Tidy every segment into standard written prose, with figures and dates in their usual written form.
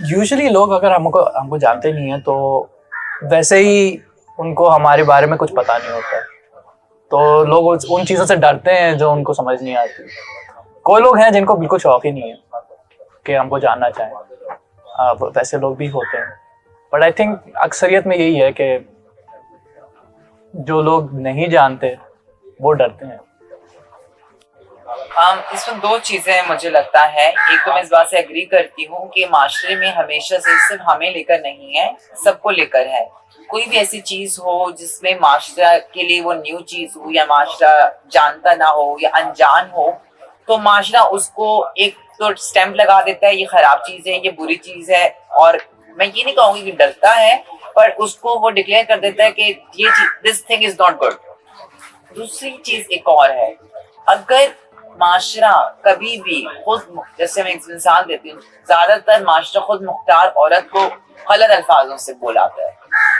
Usually लोग अगर हमको हमको जानते नहीं है तो वैसे ही उनको हमारे बारे में कुछ पता नहीं होता है, तो लोग उन चीज़ों से डरते हैं जो उनको समझ नहीं आती। कोई लोग हैं जिनको बिल्कुल शौक ही नहीं है कि हमको जानना चाहें, वैसे लोग भी होते हैं। बट आई थिंक अक्सरियत में यही है कि जो लोग नहीं जानते वो डरते हैं। इसमें दो चीजें मुझे लगता है। एक तो मैं इस बात से एग्री करती हूँ कि माशरे में हमेशा से सिर्फ हमें लेकर नहीं है, सबको लेकर है। कोई भी ऐसी चीज हो जिसमें माशरा के लिए वो न्यू चीज हो या माशरा जानता ना हो या अनजान हो, तो माशरा उसको एक तो स्टैंप लगा देता है, ये खराब चीज है, ये बुरी चीज है। और मैं ये नहीं कहूंगी कि डरता है, पर उसको वो डिक्लेयर कर देता है कि ये this thing is not good. दूसरी चीज एक और है, अगर माशरा कभी भी खुद, जैसे मैं एक मिसाल देती हूँ, ज्यादातर माशरा खुद मुख्तार औरत को गलत अल्फाजों से बुलाता है।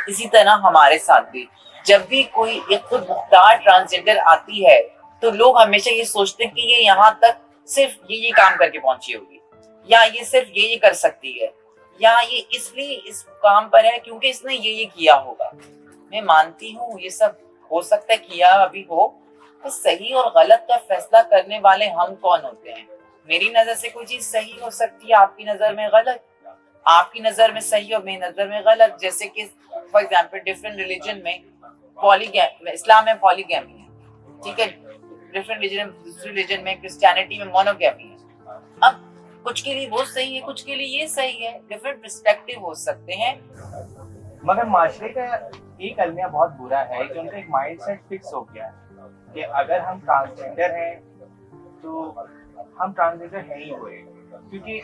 इसी तरह हमारे साथ भी जब भी कोई एक खुद मुख्तार ट्रांसजेंडर आती है तो लोग हमेशा ये सोचते हैं कि ये यहाँ तक सिर्फ ये काम करके पहुंची होगी, या ये सिर्फ ये कर सकती है, या ये इसलिए इस काम पर है क्योंकि इसने ये किया होगा। मैं मानती हूँ ये सब हो सकता है किया अभी हो, तो सही और गलत का फैसला करने वाले हम कौन होते हैं? मेरी नजर से कोई चीज सही हो सकती है, आपकी नजर में गलत, आपकी नजर में सही और मेरी नजर में गलत। जैसे कि फॉर एग्जांपल डिफरेंट रिलीजन में पॉलीगैमी, इस्लाम में पॉलीगैमी है, ठीक है। डिफरेंट रिलीजन में क्रिश्चियनिटी में मोनोगैमी है। अब कुछ के लिए वो सही है, कुछ के लिए ये सही है, डिफरेंट पर्सपेक्टिव हो सकते हैं। मगर माशरे का एक अलमिया बहुत बुरा है कि उनका एक माइंडसेट फिक्स हो गया है कि अगर हम ट्रांसजेंडर हैं तो हम ट्रांसजेंडर हैं ही हुए, क्योंकि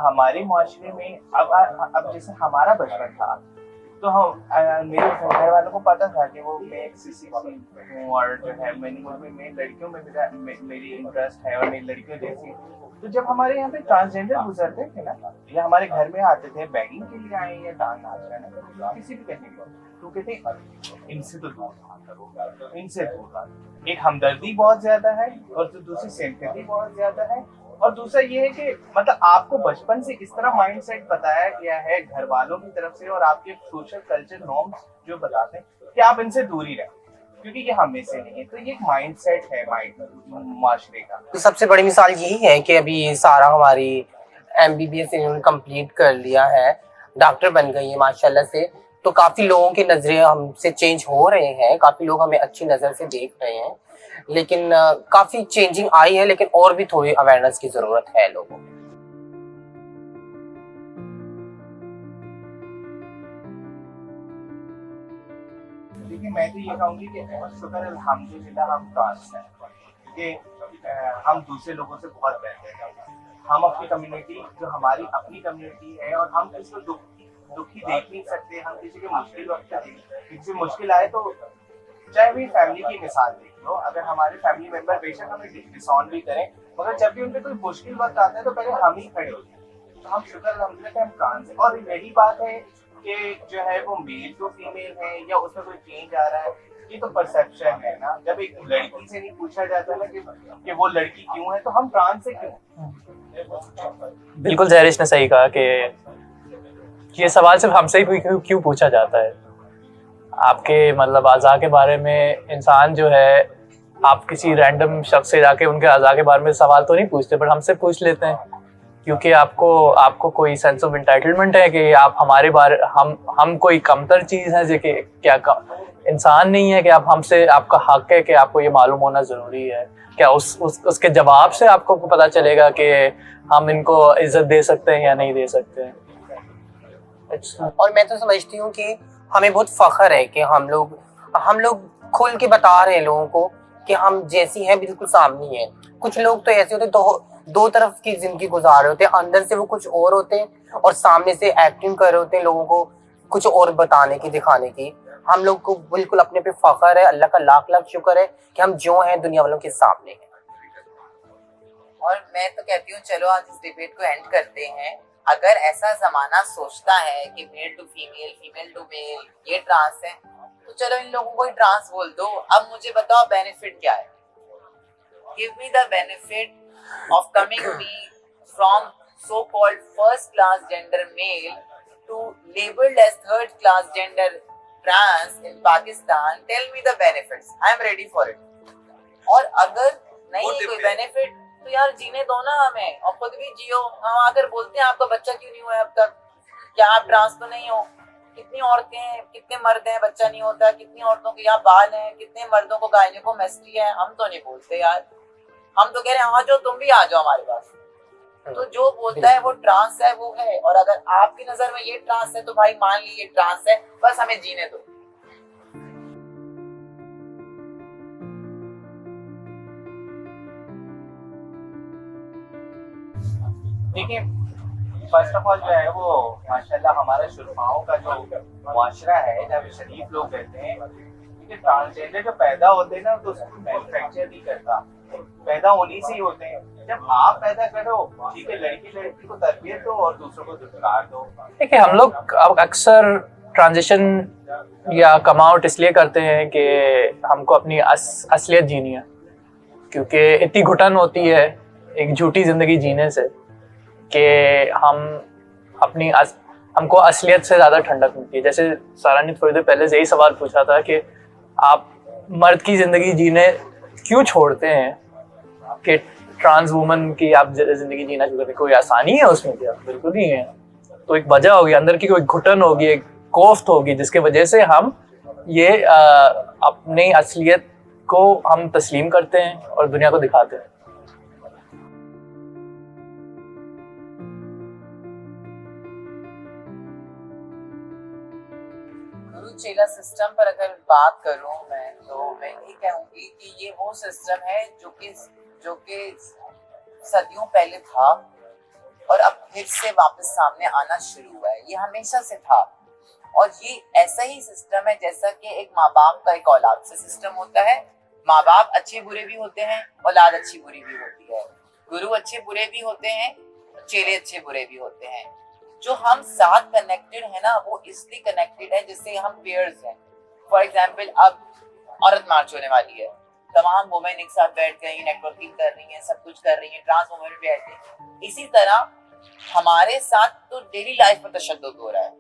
हमारे माशरे में अब जैसे हमारा बचपन था तो हम मेरे घर वालों को पता था कि वो मैं एक सीसीसी हूँ और जो है मैं लड़कियों में मेरी इंटरेस्ट है और मेरी लड़कियों जैसी। तो जब हमारे यहाँ पे ट्रांसजेंडर गुजरते थे ना, या हमारे घर में आते थे बैगिंग के लिए आए या डांस नाच रहे किसी भी करने के, तो कहते इनसे तो दूर करो, इनसे दूर। एक हमदर्दी बहुत ज्यादा है और जो दूसरी सिंपैथी बहुत ज्यादा है, और दूसरा ये है कि मतलब आपको बचपन से इस तरह माइंडसेट बताया गया है घर वालों की तरफ से और आपके सोशल कल्चर नॉर्म्स जो बताते हैं कि आप इनसे दूरी रहें क्योंकि ये हम में से नहीं है। तो ये एक माइंडसेट है माशरे का। तो सबसे बड़ी मिसाल यही है कि अभी सारा हमारी MBBS इन्होंने कंप्लीट कर लिया है, डॉक्टर बन गई है माशाल्लाह से। तो काफ़ी लोगों के नज़रे हमसे चेंज हो रहे हैं, काफ़ी लोग हमें अच्छी नज़र से देख रहे हैं, लेकिन काफ़ी चेंजिंग आई है, लेकिन और भी थोड़ी अवेयरनेस की ज़रूरत है लोगों को। देखिए मैं तो ये कहूँगी कि शुक्र अल्हम्दुलिल्लाह हम ट्रांस हैं, क्योंकि हम दूसरे लोगों से बहुत बेहतर हैं। हम अपनी कम्युनिटी, जो हमारी अपनी कम्युनिटी है, और हम किसी को दुखी देख नहीं सकते। हम किसी के मुश्किल वक्त किसी मुश्किल आए तो चाहे भी फैमिली की मिसाल देख लो, अगर हमारे फैमिली मेंबर बेशक हमें डिसऑन भी करें, मगर जब भी उनके कोई मुश्किल वक्त आता है तो पहले हम ही खड़े होते हैं। तो हम शुक्र अल्हम्दुलिल्लाह हम ट्रांस हैं। और यही बात है कि जो है वो मेल टू फीमेल है या उसमें कोई चेंज आ रहा है, ये तो परसेप्शन है ना। जब एक लड़की से नहीं पूछा जाता ना कि वो लड़की क्यों है, तो हम ट्रांस से क्यों। बिल्कुल जहरिश ने सही कहा कि ये सवाल सिर्फ हमसे ही क्यों पूछा जाता है। आपके मतलब अज़ा के बारे में इंसान जो है, आप किसी रैंडम शख्स से जाके उनके अज़ा के बारे में सवाल तो नहीं पूछते, बट हमसे पूछ लेते हैं क्योंकि आपको कोई सेंस ऑफ एंटाइटलमेंट है कि आप हमारे बारे हम कोई कमतर चीज़ है जो कि क्या इंसान नहीं है कि आप हमसे, आपका हक है कि आपको ये मालूम होना ज़रूरी है। क्या उसके जवाब से आपको पता चलेगा कि हम इनको इज्जत दे सकते हैं या नहीं दे सकते हैं। और मैं तो समझती हूँ कि हमें बहुत फख्र है कि हम लोग खुल के बता रहे हैं लोगों को कि हम जैसी हैं बिल्कुल सामने हैं। कुछ लोग तो ऐसे होते दो तरफ की जिंदगी गुजार रहे होते हैं, अंदर से वो कुछ और होते हैं और सामने से एक्टिंग कर रहे होते हैं लोगों को कुछ और बताने की, दिखाने की। हम लोग को बिल्कुल अपने पे फख्र है, अल्लाह का लाख लाख शुक्र है कि हम जो हैं दुनिया वालों के सामने हैं। और मैं तो कहती हूँ चलो आज इस डिबेट को एंड करते हैं। अगर ऐसा जमाना सोचता है कि male to female, female to male ये ट्रांस है, तो चलो इन लोगों को ही ट्रांस बोल दो। अब मुझे बताओ बेनिफिट क्या है? Give me the benefit of coming me from so-called first-class gender male to labeled as third-class gender trans in Pakistan, tell me the benefits. I am ready for it. और अगर नहीं है कोई बेनिफिट तो यार जीने दो ना हमें, और खुद भी जियो। हम आकर बोलते हैं आपका बच्चा क्यों नहीं हुआ है अब तक, क्या आप ट्रांस तो नहीं हो? कितनी औरतें हैं, कितने मर्द हैं बच्चा नहीं होता, कितनी औरतों के यहाँ बाल हैं, कितने मर्दों को गायनेकोमेस्ट्री है, हम तो नहीं बोलते यार। हम तो कह रहे हैं आ जाओ, तुम भी आ जाओ हमारे पास। तो जो बोलता है वो ट्रांस है वो है, और अगर आपकी नजर में ये ट्रांस है तो भाई मान ली ये ट्रांस है, बस हमें जीने दो। देखिए, फर्स्ट ऑफ ऑल जो है वो माशाल्लाह हमारा शुरफाओं का जो मुआशरा है, जहाँ पे शरीफ लोग रहते हैं, क्योंकि ट्रांसजेंडर जो पैदा होते हैं ना तो उसको मैन्युफैक्चर नहीं करता, पैदा होने से ही होते हैं। जब आप पैदा करो, ठीक है, लड़की को तरबियत दो और दूसरों को दुत्कार दो। देखिए, हम लोग अब अक्सर ट्रांजिशन या कम आउट इसलिए करते हैं कि हमको अपनी असलियत जीनी है, क्योंकि इतनी घुटन होती है एक झूठी ज़िंदगी जीने से कि हमको असलियत से ज़्यादा ठंडक मिलती है। जैसे सारा ने थोड़ी देर पहले से यही सवाल पूछा था कि आप मर्द की ज़िंदगी जीने क्यों छोड़ते हैं कि ट्रांस वुमन की आप ज़िंदगी जीना शुरू करते? कोई आसानी है उसमें? क्या बिल्कुल नहीं है। तो एक वजह होगी, अंदर की कोई घुटन होगी, एक कोफ्त होगी, जिसके वजह से हम ये अपनी असलियत को हम तस्लीम करते हैं और दुनिया को दिखाते हैं। चेला सिस्टम पर अगर बात करूं मैं, तो मैं ये कहूंगी कि ये वो सिस्टम है जो कि सदियों पहले था और अब फिर से वापस सामने आना शुरू हुआ है। ये हमेशा से था और ये ऐसा ही सिस्टम है जैसा कि एक माँ बाप का एक औलाद से सिस्टम होता है। माँ बाप अच्छे बुरे भी होते हैं, औलाद अच्छी बुरी भी होती है, गुरु अच्छे बुरे भी होते हैं, चेले अच्छे बुरे भी होते हैं। जो हम साथ कनेक्टेड है ना, वो इसलिए कनेक्टेड है जिससे हम पेयर्स हैं। फॉर एग्जाम्पल, अब औरत मार्च होने वाली है, तमाम वुमेन एक साथ बैठ गई, नेटवर्किंग कर रही हैं, सब कुछ कर रही हैं, ट्रांस वुमेन भी बैठे हैं। इसी तरह हमारे साथ तो डेली लाइफ पर तशद्दुद हो रहा है,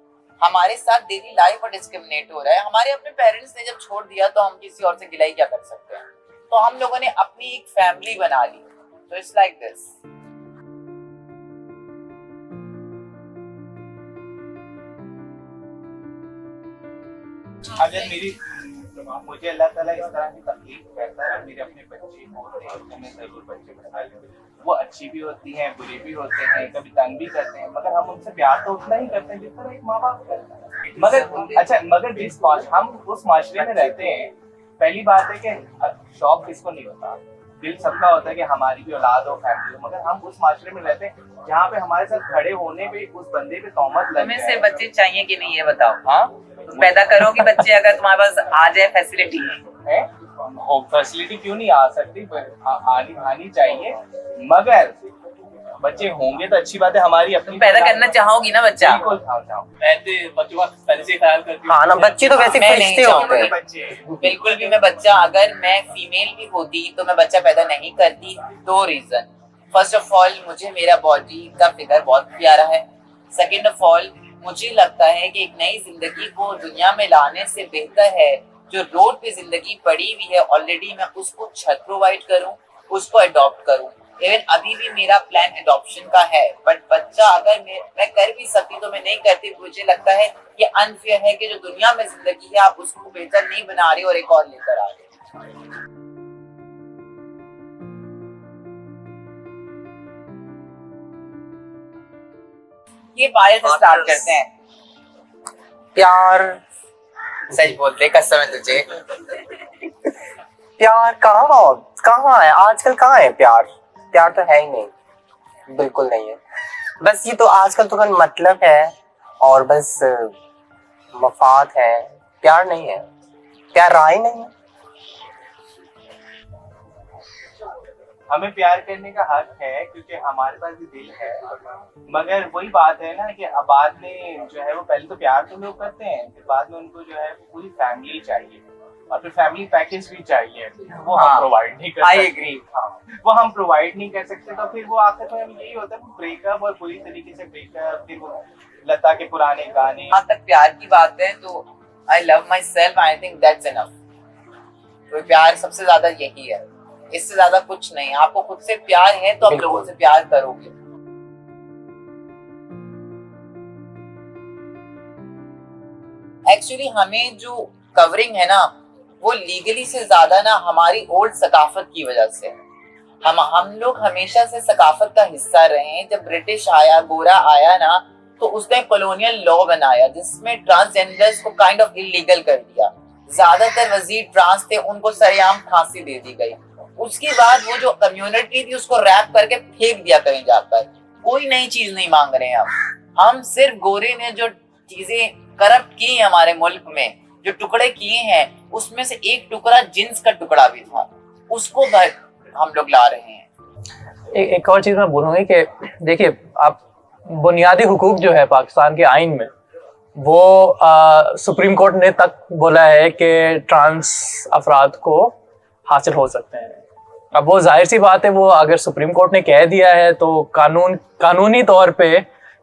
हमारे साथ डेली लाइफ पर डिस्क्रिमिनेट हो रहा है। हमारे अपने पेरेंट्स ने जब छोड़ दिया तो हम किसी और से गिलाई क्या कर सकते हैं? तो हम लोगों ने अपनी एक फैमिली बना ली। तो इट्स लाइक दिस। अगर मुझे अल्लाह ताला इस तरह की तकलीफ करता है, मेरे अपने बच्चे होते हैं तो मैं जरूर बच्चे बना लूँ। वो अच्छी भी होती हैं, बुरे भी होते हैं, कभी तंग भी करते हैं, मगर हम उनसे प्यार तो उतना ही करते हैं जितना एक माँ बाप करता है। मगर जिस हम उस माशरे में रहते हैं, पहली बात है कि शौक किसको नहीं होता, दिल सबका होता है कि हमारी भी औलाद हो, फैमिली हो, मगर हम उस माशरे में रहते हैं जहाँ पे हमारे साथ खड़े होने पे उस बंदे पे तोहमत लग तुम्हें से बच्चे चाहिए कि नहीं ये बताओ? हाँ, तुम पैदा करोगे बच्चे, अगर तुम्हारे पास आ जाए फैसिलिटी है, फैसिलिटी क्यों नहीं आ सकती, आनी चाहिए, मगर बच्चे होंगे तो अच्छी बात है। हमारी अपनी पैदा करना चाहोगी ना बच्चा? बिल्कुल मैं बच्चों का पहले से ख्याल करती हूँ। हाँ ना, बच्चे तो वैसे फरिश्ते होते हैं। बच्चे बिल्कुल भी। मैं बच्चा, अगर मैं फीमेल भी होती तो मैं बच्चा पैदा नहीं करती। 2 रीजन। फर्स्ट ऑफ ऑल, मुझे मेरा बॉडी का फिगर बहुत प्यारा है। सेकेंड ऑफ ऑल, मुझे लगता है कि एक नई जिंदगी को दुनिया में लाने से बेहतर है जो रोड पे जिंदगी पड़ी हुई है ऑलरेडी, मैं उसको छत प्रोवाइड करूं, उसको अडॉप्ट करूं। इवन अभी भी मेरा प्लान एडॉप्शन का है, बट बच्चा अगर मैं कर भी सकती तो मैं नहीं करती। मुझे लगता है ये अनफेयर है कि जो दुनिया में जिंदगी है आप उसको बेहतर नहीं बना रहे और एक और लेकर आ रहे। ये पायल से स्टार्ट करते हैं। प्यार, सच बोलते कसम है तुझे। प्यार कहाँ है आजकल? कहाँ है प्यार? प्यार तो है ही नहीं, बिल्कुल नहीं है। बस ये तो आजकल तो बस मतलब है और बस मफाद है, प्यार नहीं है, प्यार रहा ही नहीं है। हमें प्यार करने का हक है क्योंकि हमारे पास भी दिल है, मगर वही बात है ना कि अब बाद में जो है वो पहले तो प्यार तो लोग करते हैं, फिर बाद में उनको जो है पूरी फैमिली चाहिए। और फिर फैमिली पैकेज भी चाहिए, वो हाँ, हम प्रोवाइड नहीं कर I सकते। agree। हाँ, वो हम प्रोवाइड नहीं कर सकते, तो फिर वो आखिर में हम यही होता है ब्रेकअप, और पूरी तरीके से ब्रेकअप, फिर वो लता के पुराने गाने। जहाँ तक प्यार की बात है तो I love my self, I think that's enough. तो प्यार सबसे ज्यादा यही है, इससे ज्यादा कुछ नहीं। आपको खुद से प्यार है तो आप लोगों से प्यार करोगे। एक्चुअली हमें जो कवरिंग है ना, वो लीगली से ज्यादा ना हमारी ओल्ड सकाफत की वजह से है। हम लोग हमेशा से सकाफत का हिस्सा रहे हैं। जब ब्रिटिश आया, गोरा आया ना, तो उसने कॉलोनियल लॉ बनाया जिसमें ट्रांसजेंडर्स को काइंड ऑफ इलीगल कर दिया। ज्यादातर वजीर ट्रांस थे, उनको सरेआम फांसी दे दी गई। उसके बाद वो जो कम्युनिटी थी उसको रैप करके फेंक दिया कहीं जाकर। कोई नई चीज नहीं मांग रहे हैं हम सिर्फ गोरे ने जो चीजें करप्ट की हैं हमारे मुल्क में, जो टुकड़े किए हैं, उसमें से एक टुकड़ा जिन्स का टुकड़ा भी था, उसको हम लोग ला रहे हैं। एक और चीज मैं बोलूँगी कि देखिए, आप बुनियादी हुकूक जो है पाकिस्तान के आइन में, वो सुप्रीम कोर्ट ने तक बोला है कि ट्रांस अफराद को हासिल हो सकते हैं। अब वो जाहिर सी बात है, वो अगर सुप्रीम कोर्ट ने कह दिया है तो कानूनी तौर पे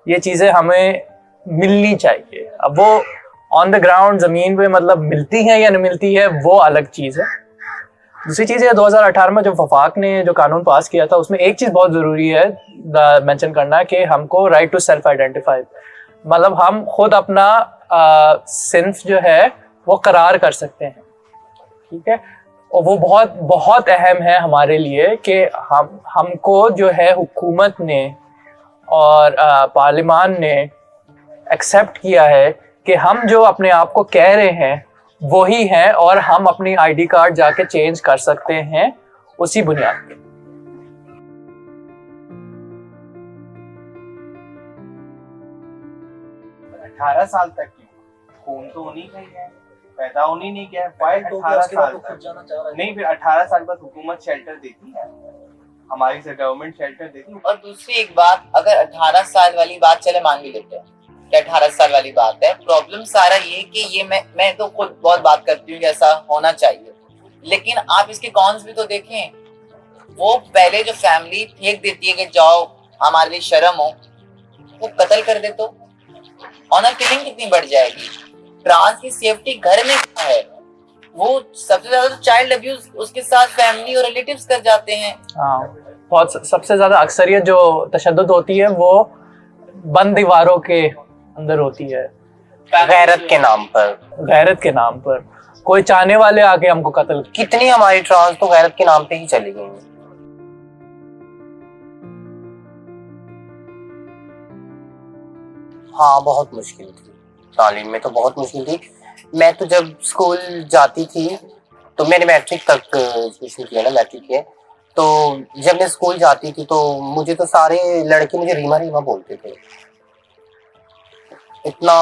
ये चीज़ें हमें मिलनी चाहिए। अब वो ऑन द ग्राउंड ज़मीन पे मतलब मिलती है या नहीं मिलती है, वो अलग चीज़ है। दूसरी चीज़ है, 2018 में जो वफाक ने जो कानून पास किया था, उसमें एक चीज़ बहुत ज़रूरी है मेंशन करना, कि हमको राइट टू सेल्फ आइडेंटिफाई, मतलब हम खुद अपना सिंफ जो है वो करार कर सकते हैं। ठीक है, और वो बहुत बहुत अहम है हमारे लिए कि हमको जो है हुकूमत ने और पार्लियामान ने एक्सेप्ट किया है कि हम जो अपने आप को कह रहे हैं वही हैं, और हम अपनी आईडी कार्ड जाके चेंज कर सकते हैं उसी बुनियाद पे। 18 साल तक क्यों? खून तो उन्हीं का ही है, पैदा उन्हीं नहीं किया है। 18 साल तक नहीं, फिर 18 साल बाद हुकूमत शेल्टर देती है, हमारी से गवर्नमेंट शेल्टर देती है। और दूसरी एक बात, अगर 18 साल वाली बात चले मान भी लेते हैं कि 18 साल वाली बात है, प्रॉब्लम सारा ये कि ये मैं तो खुद बहुत बात करती हूँ कि ऐसा होना चाहिए, लेकिन आप इसके कॉन्स भी तो देखें। वो पहले जो फैमिली फेंक देती है कि जाओ हमारे लिए शर्म हो, वो कत्ल कर दे तो ऑनर किलिंग कितनी बढ़ जाएगी। ट्रांस की सेफ्टी घर में क्या है, वो सबसे ज्यादा तो चाइल्ड अब्यूज उसके साथ फैमिली और रिलेटिव्स कर जाते हैं। हाँ, बहुत सबसे ज्यादा अक्सरियत जो तशद्दुद होती है वो बंद दीवारों के अंदर होती है, गैरत के नाम पर। गैरत के नाम पर कोई चाहने वाले आके हमको कत्ल। कितनी हमारी ट्रांस तो गैरत के नाम पे ही चली गई। हाँ, बहुत मुश्किल थी तालीम में, तो बहुत मुश्किल थी। मैं तो जब स्कूल जाती थी, तो मैंने मैट्रिक तक एजुकेशन किया ना, मैट्रिक किया, तो जब मैं स्कूल जाती थी तो मुझे तो सारे लड़के मुझे रीमा रीमा बोलते थे। इतना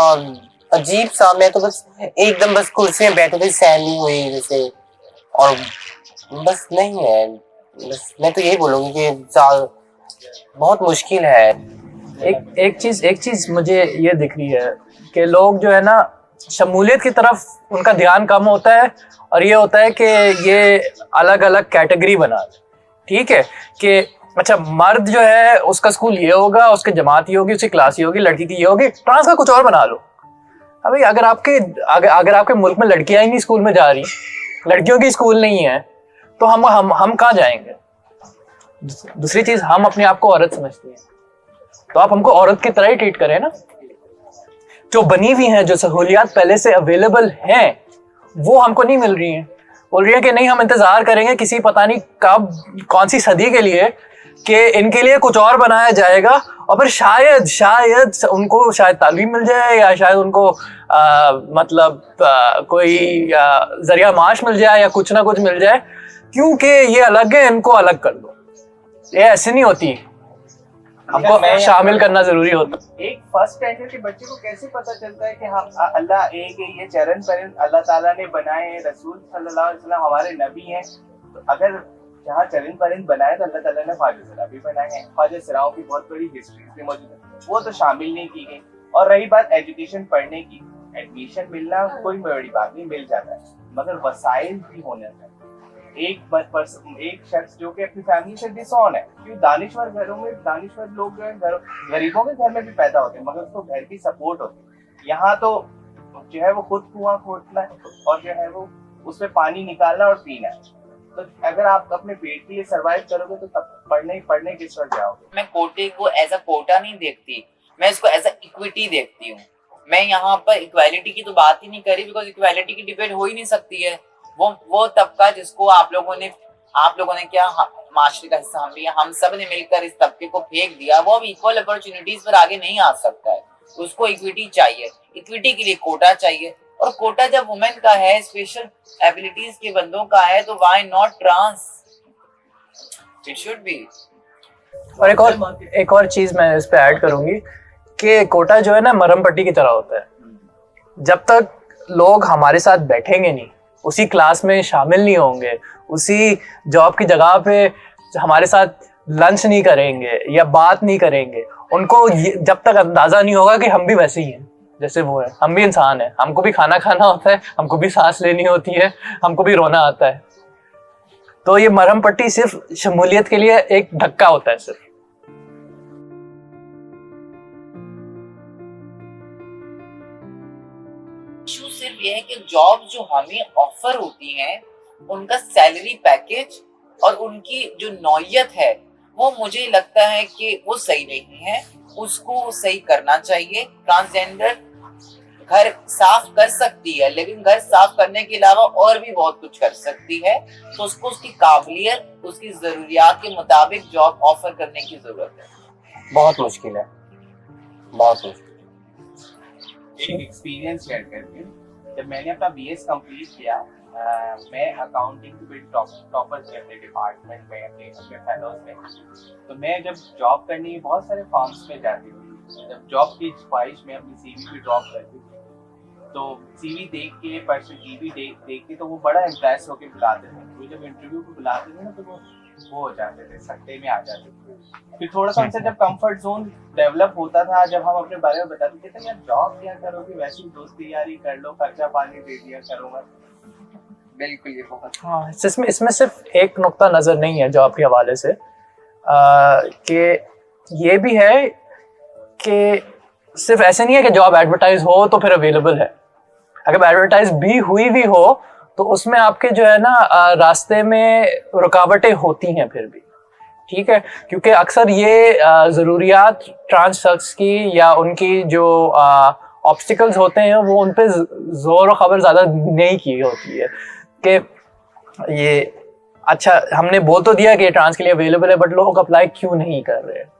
अजीब सा, मैं तो बस एकदम बस कुर्सी में बैठे थे, सहन नहीं हुई जैसे, और बस नहीं है, बस मैं तो यही बोलूँगी कि बहुत मुश्किल है। एक चीज मुझे ये दिख रही है कि लोग जो है ना, शमूलियत की तरफ उनका ध्यान कम होता है, और ये होता है कि ये अलग अलग कैटेगरी बना दे। ठीक है, कि अच्छा मर्द जो है उसका स्कूल ये होगा, उसकी जमात ये होगी, उसकी क्लास ये होगी, लड़की की ये होगी, ट्रांस का कुछ और बना लो। अभी अगर आपके मुल्क में लड़कियां ही नहीं स्कूल में जा रही, लड़कियों की स्कूल नहीं है, तो हम कहाँ जाएंगे। दूसरी चीज, हम अपने आप को औरत समझते हैं, तो आप हमको औरत की तरह ही ट्रीट करें ना। जो बनी हुई हैं, जो सहूलियात पहले से अवेलेबल हैं, वो हमको नहीं मिल रही हैं। बोल रही है कि नहीं, हम इंतजार करेंगे किसी पता नहीं कब कौन सी सदी के लिए कि इनके लिए कुछ और बनाया जाएगा, और फिर शायद उनको शायद तालीम मिल जाए, या शायद उनको कोई जरिया माश मिल जाए, या कुछ ना कुछ मिल जाए, क्योंकि ये अलग है, इनको अलग कर दो। ये ऐसे नहीं होती, हमको शामिल करना जरूरी होता। एक फर्स्ट स्टैंडर्ड के बच्चे को कैसे पता चलता है कि हम अल्लाह एक है, ये चरण पर अल्लाह ताला ने बनाए हैं, रसूल सल्लल्लाहु अलैहि वसल्लम हमारे नबी हैं। तो अगर जहाँ चरण परिंद बनाए तो अल्लाह ताला ने ख्वाजा सरा भी बनाए हैं। ख्वाजा सराओं की बहुत बड़ी हिस्ट्री मौजूद है, वो तो शामिल नहीं की गई। और रही बात एजुकेशन पढ़ने की, एडमिशन मिलना कोई बड़ी बात नहीं, मिल जाता है, मगर वसाइल भी होने चाहिए। एक शख्स जो कि अपनी फैमिली से डिसऑन है, क्योंकि दानिश्वर घरों में दानिश्वर लोग जो है गरीबों के घर में भी पैदा होते हैं, मगर उसको घर की सपोर्ट होती है। यहाँ तो जो है वो खुद कुआं खोदना है और जो है वो उसमें पानी निकालना और पीना है। तो अगर आप अपने पेट के लिए सरवाइव करोगे तो तब पढ़ने किस वक्त जाओगे। मैं कोटे को एज अ कोटा नहीं देखती, मैं इसको एज अ इक्विटी देखती हूँ। मैं यहाँ पर इक्वालिटी की तो बात ही नहीं करी, बिकॉज इक्वालिटी की डिबेट हो ही नहीं सकती है। वो तबका जिसको आप लोगों ने क्या माशरे का हिस्सा हम भी, हम सब ने मिलकर इस तबके को फेंक दिया, वो अब इक्वल अपॉर्चुनिटीज पर आगे नहीं आ सकता है। उसको इक्विटी चाहिए, इक्विटी के लिए कोटा चाहिए, और कोटा जब वुमेन का है, स्पेशल एबिलिटीज के बंदों का है, तो why not trans, it should be. और एक और चीज मैं इस पे ऐड करूंगी कि कोटा जो है ना मरहम पट्टी की तरह होता है। जब तक लोग हमारे साथ बैठेंगे नहीं, उसी क्लास में शामिल नहीं होंगे, उसी जॉब की जगह पे हमारे साथ लंच नहीं करेंगे या बात नहीं करेंगे, उनको जब तक अंदाजा नहीं होगा कि हम भी वैसे ही हैं जैसे वो है, हम भी इंसान हैं, हमको भी खाना खाना होता है, हमको भी सांस लेनी होती है, हमको भी रोना आता है। तो ये मरहम पट्टी सिर्फ शमूलियत के लिए एक धक्का होता है सिर्फ। इशू सिर्फ ये है कि जॉब जो हमें ऑफर होती हैं, उनका सैलरी पैकेज और उनकी जो नौयत है, वो मुझे लगता है कि वो सही नहीं है। उसको सही करना चाहिए। ट्रांसजेंडर घर साफ कर सकती है, लेकिन घर साफ करने के अलावा और भी बहुत कुछ कर सकती है। तो उसको उसकी काबिलियत, उसकी जरूरियात के मुताबिक जॉब ऑफर करने की जरूरत है। बहुत मुश्किल है, बहुत मुश्किल। एक एक्सपीरियंस शेयर करके, जब मैंने अपना बीएस कंप्लीट किया, मैं अकाउंटिंग के टॉपर थे अपने डिपार्टमेंट में, अपने फेलोज में। तो मैं जब जॉब करनी बहुत सारे फॉर्म्स में जाती थी, जब जॉब की ख्वाहिश में अपनी सीवी भी ड्रॉप करती थी, तो सीवी देख के पर्सनैलिटी देख के तो वो बड़ा इम्प्रेस होकर बुलाते थे। वो जब इंटरव्यू को बुलाते थे ना, तो वो हो जाते थे, सट्टे में आ जाते थे। फिर थोड़ा सा उनसे जब कंफर्ट जोन डेवलप होता था, जब हम अपने बारे में बताते थे, यार जॉब क्या करोगे, वैसे ही दोस्ती यारी कर लो, खर्चा पानी दे दिया करूँगा। बिल्कुल, ये बहुत हाँ, इसमें सिर्फ एक नुक्ता नज़र नहीं है जॉब के हवाले से, कि ये भी है कि सिर्फ ऐसे नहीं है कि जॉब एडवर्टाइज हो तो फिर अवेलेबल है। अगर एडवर्टाइज भी हुई भी हो तो उसमें आपके जो है ना रास्ते में रुकावटें होती हैं फिर भी, ठीक है, क्योंकि अक्सर ये ज़रूरियात ट्रांस शख्स की या उनकी जो ऑब्स्टिकल्स होते हैं वो उन पे जोर और खबर ज़्यादा नहीं की होती है कि ये अच्छा हमने बोल तो दिया कि ट्रांस के लिए अवेलेबल है, बट लोग अप्लाई क्यों नहीं कर रहे हैं।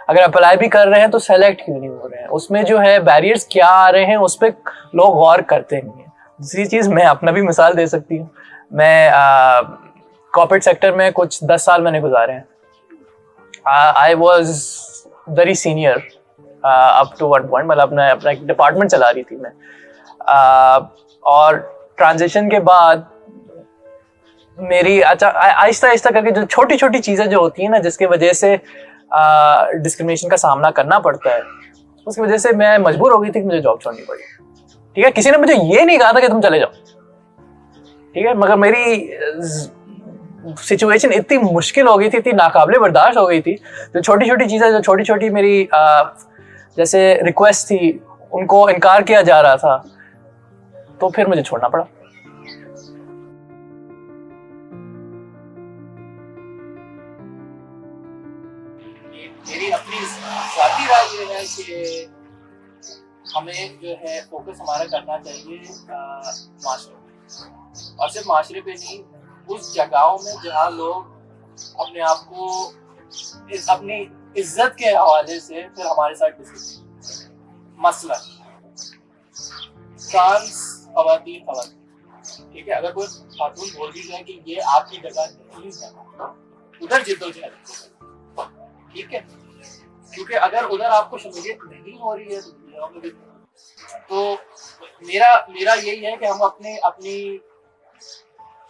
अगर अप्लाई भी कर रहे हैं तो सेलेक्ट क्यों नहीं हो रहे हैं, उसमें जो है बैरियर्स क्या आ रहे हैं उस पर लोग गौर करते नहीं हैं। दूसरी चीज़, मैं अपना भी मिसाल दे सकती हूँ। मैं कॉर्पोरेट सेक्टर में कुछ 10 साल मैंने गुजारे हैं। I was very senior up to one point, मतलब अपना एक डिपार्टमेंट चला रही थी मैं, और ट्रांजिशन के बाद मेरी अच्छा आहिस्ता आहिस्ता करके जो छोटी छोटी चीज़ें जो होती हैं ना, जिसकी वजह से डिस्क्रिमिनेशन का सामना करना पड़ता है, उसकी वजह से मैं मजबूर हो गई थी कि मुझे जॉब छोड़नी पड़ी। ठीक है, किसी ने मुझे ये नहीं कहा था कि तुम चले जाओ, ठीक है, मगर मेरी सिचुएशन इतनी मुश्किल हो गई थी, इतनी नाकाबिले बर्दाश्त हो गई थी, जो छोटी छोटी चीज़ें, जो छोटी छोटी मेरी जैसे रिक्वेस्ट थी, उनको इनकार किया जा रहा था, तो फिर मुझे छोड़ना पड़ा। मेरी अपनी जाती राय ये है कि हमें जो है फोकस हमारा करना चाहिए माशरे पे, और सिर्फ माशरे पे नहीं, उस जगहों में जहाँ लोग अपने आप को अपनी इज्जत के हवाले से फिर हमारे साथ डिस्कस, मसला ट्रांस खवातीन, ठीक है, अगर कोई खातून बोल दी जाए कि ये आपकी जगह नहीं है, उधर जिद्दोजहद, ठीक है, क्योंकि अगर उधर आपको शमूलियत नहीं हो रही है तो मेरा यही है कि हम अपनी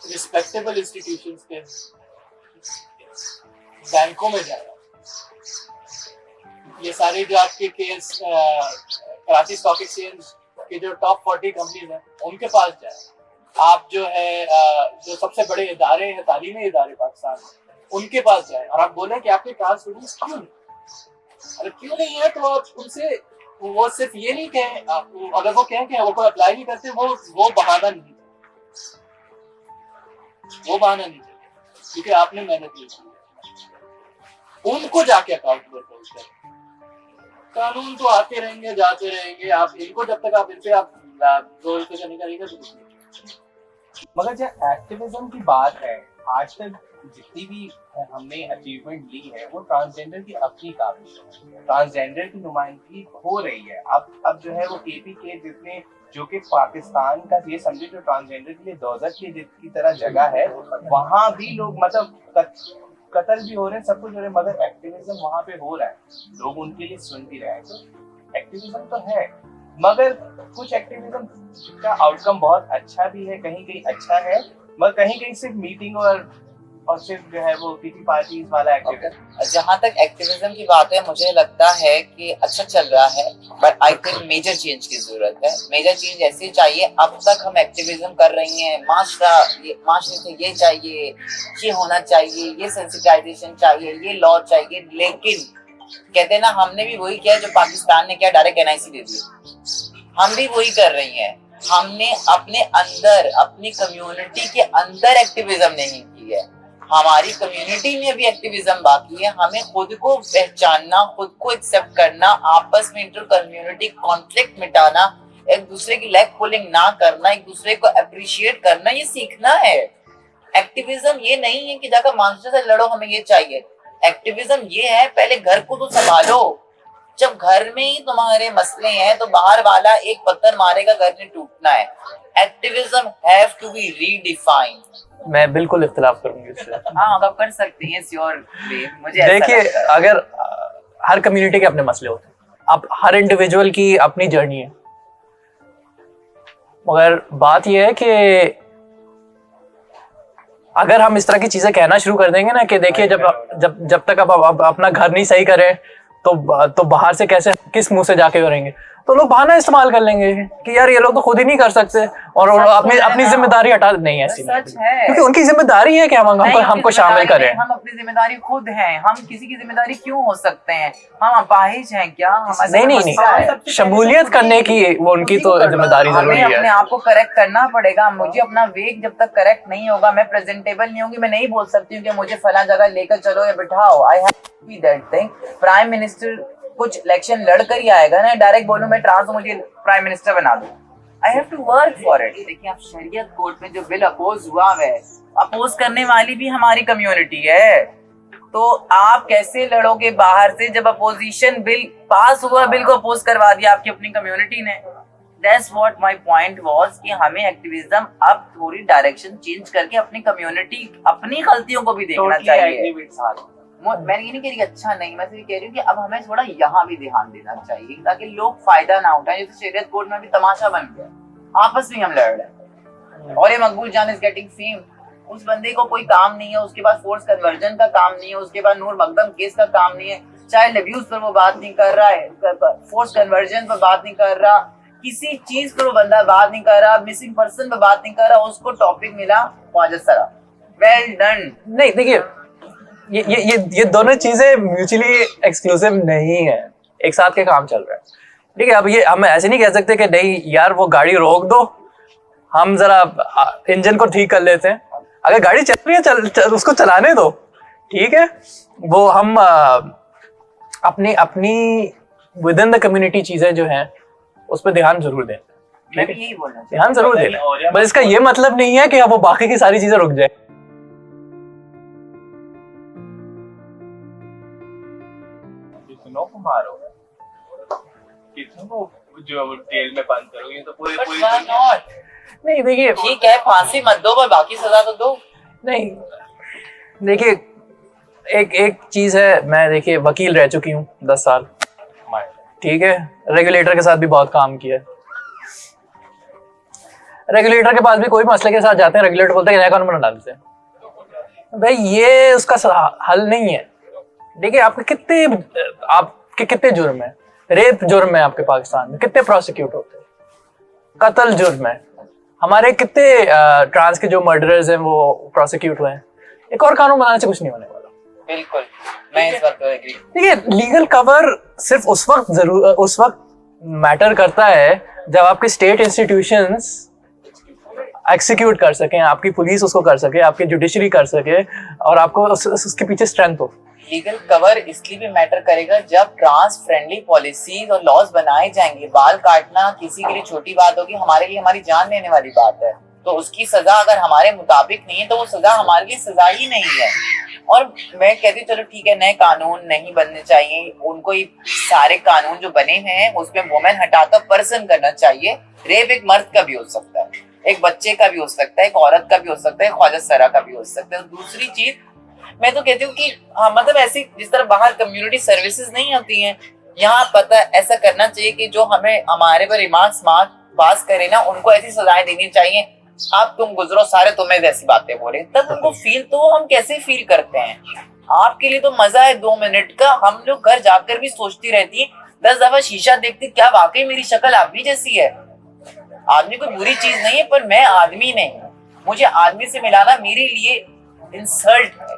रिस्पेक्टेबल इंस्टीट्यूशंस के बैंकों में जाए। ये सारे जो आपके केस कराची स्टॉक एक्सचेंज कि जो टॉप 40 कंपनीज हैं उनके पास जाए। आप जो है जो सबसे बड़े इदारे हैं, तालीमी इदारे पाकिस्तान में, उनके पास जाए और आप बोलें कि आपके ट्रांस स्टूडेंट्स क्यों नहीं, अरे क्यों नहीं है, तो आप उनसे वो सिर्फ ये नहीं कहें, अगर वो कहें कि वो कोई अप्लाई नहीं करते, वो बहाना नहीं, वो बहाना नहीं क्योंकि आपने मेहनत नहीं की। उनको जाके अकाउंटेबल करें। कानून तो आते रहेंगे जाते रहेंगे, आप इनको जब तक आप इनसे आप जोर से नहीं करेंगे तो कुछ नहीं। मगर जब एक्टिविज्म की बात है, आज तक जितनी भी हमने अचीवमेंट ली है वो ट्रांसजेंडर की अपनी काबिल है, ट्रांसजेंडर की नुमाइंदगी हो रही है। अब जो है वो KPK जिसने, जो कि पाकिस्तान का ये समझे जो ट्रांसजेंडर के लिए दोज़ख की तरह जगह है, वहाँ भी लोग मतलब कत्ल भी हो रहे हैं, सब कुछ हो रहे हैं, मगर एक्टिविज्म वहाँ पे हो रहा है, लोग उनके लिए सुन भी रहे हैं। तो एक्टिविज्म तो है, मगर कुछ एक्टिविज्म का आउटकम बहुत अच्छा भी है, कहीं कहीं अच्छा है, मगर कहीं कहीं सिर्फ मीटिंग और सिर्फ जो है वो किसी पार्टीज वाला एक्टिविज्म। जहाँ तक एक्टिविज्म की बात है, मुझे लगता है कि अच्छा चल रहा है, but I think major change की जरूरत है। मेजर चेंज ऐसे चाहिए, अब तक हम एक्टिविज्म कर रही हैं, माशरे से ये चाहिए, ये होना चाहिए, ये सेंसिटाइजेशन चाहिए, ये लॉ चाहिए, लेकिन कहते हैं ना, हमने भी वही किया जो पाकिस्तान ने किया, डायरेक्ट NIC दे दिया। हम भी वही कर रही हैं, हमने अपने अंदर, अपनी कम्युनिटी के अंदर एक्टिविज्म नहीं की है। हमारी कम्युनिटी में भी एक्टिविज्म बाकी है। हमें खुद को पहचानना, खुद को एक्सेप्ट करना, आपस में इंटर कम्युनिटी कॉन्फ्लिक्ट मिटाना, एक दूसरे की लेग पुलिंग ना करना, एक दूसरे को अप्रिशिएट करना, ये सीखना है। एक्टिविज्म ये नहीं है कि जाकर मानसून से लड़ो, हमें ये चाहिए। एक्टिविज्म ये है, पहले घर को तो संभालो। जब घर में ही तुम्हारे मसले हैं तो बाहर वाला एक पत्थर मारेगा, घर ने टूटना है। Activism have to be redefined. मैं बिल्कुल इख्तिलाफ करूंगी इससे। हाँ, आप कर सकते हैं, श्योर। मुझे देखिए, अगर हर कम्युनिटी के अपने मसले होते हैं, अब हर इंडिविजुअल की अपनी जर्नी है, मगर बात यह है कि अगर हम इस तरह की चीजें कहना शुरू कर देंगे ना कि देखिए जब तक आप अपना घर नहीं सही करें तो बाहर से कैसे, किस मुंह से जाके करेंगे, तो लोग बहाना इस्तेमाल कर लेंगे कि यार ये लोग तो खुद ही नहीं कर सकते और अपनी जिम्मेदारी हटा नहीं, ऐसी सच है, क्योंकि उनकी जिम्मेदारी है कि हमको शामिल करें। हम अपनी जिम्मेदारी खुद हैं, हम किसी की जिम्मेदारी क्यों हो सकते हैं? हम अपाहिज हैं क्या? नहीं, शमूलियत करने की वो उनकी तो जिम्मेदारी जरूरी है। अपने आप को करेक्ट करना पड़ेगा। मुझे अपना वेग जब तक करेक्ट नहीं होगा, मैं प्रेजेंटेबल नहीं होगी, मैं नहीं बोल सकती हूँ कि मुझे फला जगह लेकर चलो या बिठाओ। I have to be that thing. Prime minister कुछ इलेक्शन लड़ कर ही आएगा ना, डायरेक्ट बोलूं मैं ट्रांस हूं, मुझे प्राइम मिनिस्टर बना दो। I have to work for it. देखिए, आप शरीयत कोर्ट में जो बिल अपोज हुआ है, अपोज करने वाली भी हमारी कम्युनिटी है, तो आप कैसे लड़ोगे बाहर से जब अपोजिशन बिल पास हुआ, बिल को अपोज करवा दिया आपकी अपनी कम्युनिटी ने। That's what my point was कि हमें एक्टिविज्म अब थोड़ी डायरेक्शन चेंज करके अपनी कम्युनिटी, अपनी गलतियों को भी देखना चाहिए। मैं ये नहीं कह रही अच्छा नहीं, मैं सिर्फ कह रही हूँ कि अब हमें थोड़ा यहाँ भी ध्यान देना चाहिए ताकि लोग फायदा ना उठाएं। जैसे शरीयत कोर्ट में भी तमाशा बन गया, आपस में हम लड़ रहे हैं और ये मकबूल जान इज गेटिंग फेम। उस बंदे को कोई काम नहीं है, उसके पास फोर्स कन्वर्जन का काम नहीं है, उसके पास नूर मकदम केस का काम नहीं है, चाइल्ड अब्यूज पर वो बात नहीं कर रहा है, फोर्स कन्वर्जन पर बात नहीं कर रहा, किसी चीज पर वो बंदा बात नहीं कर रहा, मिसिंग पर्सन पर बात नहीं कर रहा, उसको टॉपिक मिला वाजिद सरा, वेल डन। नहीं, देखिए, ये दोनों चीजें म्यूचुअली एक्सक्लूसिव नहीं है, एक साथ के काम चल रहा है। ठीक है, अब ये हम ऐसे नहीं कह सकते कि नहीं यार वो गाड़ी रोक दो, हम जरा इंजन को ठीक कर लेते हैं। अगर गाड़ी चल रही है उसको चलाने दो, ठीक है। वो हम अपनी विद इन द कम्युनिटी चीजें जो हैं उस पर ध्यान जरूर दें, मैं भी यही बोलना चाहिए, ध्यान जरूर देना, बस इसका ये मतलब नहीं है कि अब वो बाकी की सारी चीजें रुक जाए। कितनों को मारोगे, कितनों को जो जेल में बंद करोगे, तो पूरी नहीं, देखिए, ठीक है, फांसी मत दो पर बाकी सजा तो दो। नहीं, देखिए, एक चीज है, मैं देखिए वकील रह चुकी हूँ 10 साल, ठीक है, रेगुलेटर के साथ भी बहुत काम किया। रेगुलेटर के पास भी कोई मसले के साथ जाते हैं, रेगुलेटर बोलते हैं नया कानून बना डालते हैं। भाई ये उसका हल नहीं है। देखिए, आपके कितने जुर्म है, रेप जुर्म है आपके पाकिस्तान में, कितने प्रोसिक्यूट होते हैं, कत्ल जुर्म है। हमारे कितने ट्रांस के जो मर्डरर्स हैं वो प्रोसिक्यूट हुए हैं। एक और कानून बनाने से कुछ नहीं होने वाला। बिल्कुल, मैं इस बात पर एग्री। ठीक है, लीगल कवर सिर्फ उस वक्त मैटर करता है जब आपके स्टेट इंस्टीट्यूशंस एक्सिक्यूट कर सकें, आपकी पुलिस उसको कर सके, आपकी जुडिशरी कर सके और आपको उसके पीछे स्ट्रेंथ हो। लीगल कवर इसलिए भी मैटर करेगा जब ट्रांस फ्रेंडली पॉलिसीज और लॉज बनाए जाएंगे। बाल काटना किसी के लिए छोटी बात होगी, हमारे लिए हमारी जान लेने वाली बात है। तो उसकी सजा अगर हमारे मुताबिक नहीं है तो वो सजा हमारे लिए सजा ही नहीं है। और मैं कहती हूँ चलो ठीक है, नए कानून नहीं बनने चाहिए, उनको ही सारे कानून जो बने हैं उसमें वुमेन हटाकर पर्सन करना चाहिए। रेप एक मर्द का भी हो सकता है, एक बच्चे का भी हो सकता है, एक औरत का भी हो सकता है, ख्वाजा सरा का भी हो सकता है। दूसरी चीज मैं तो कहती हूँ कि हाँ, मतलब ऐसी जिस तरह बाहर कम्युनिटी सर्विसेज नहीं होती हैं, यहाँ पता ऐसा करना चाहिए कि जो हमें हमारे पर रिमार्क्स पास करे ना, उनको ऐसी सजाएं देनी चाहिए। आप तुम गुजरो सारे तुम्हें जैसी बातें बोले, तब उनको फील तो हम कैसे फील करते हैं। आपके लिए तो मजा है 2 मिनट का, हम लोग घर जाकर भी सोचती रहती है 10 दफा शीशा देखती, क्या वाकई मेरी शक्ल आदमी जैसी है। आदमी कोई बुरी चीज नहीं है, पर मैं आदमी नहीं हूँ। मुझे आदमी से मिलाना मेरे लिए इंसल्ट है।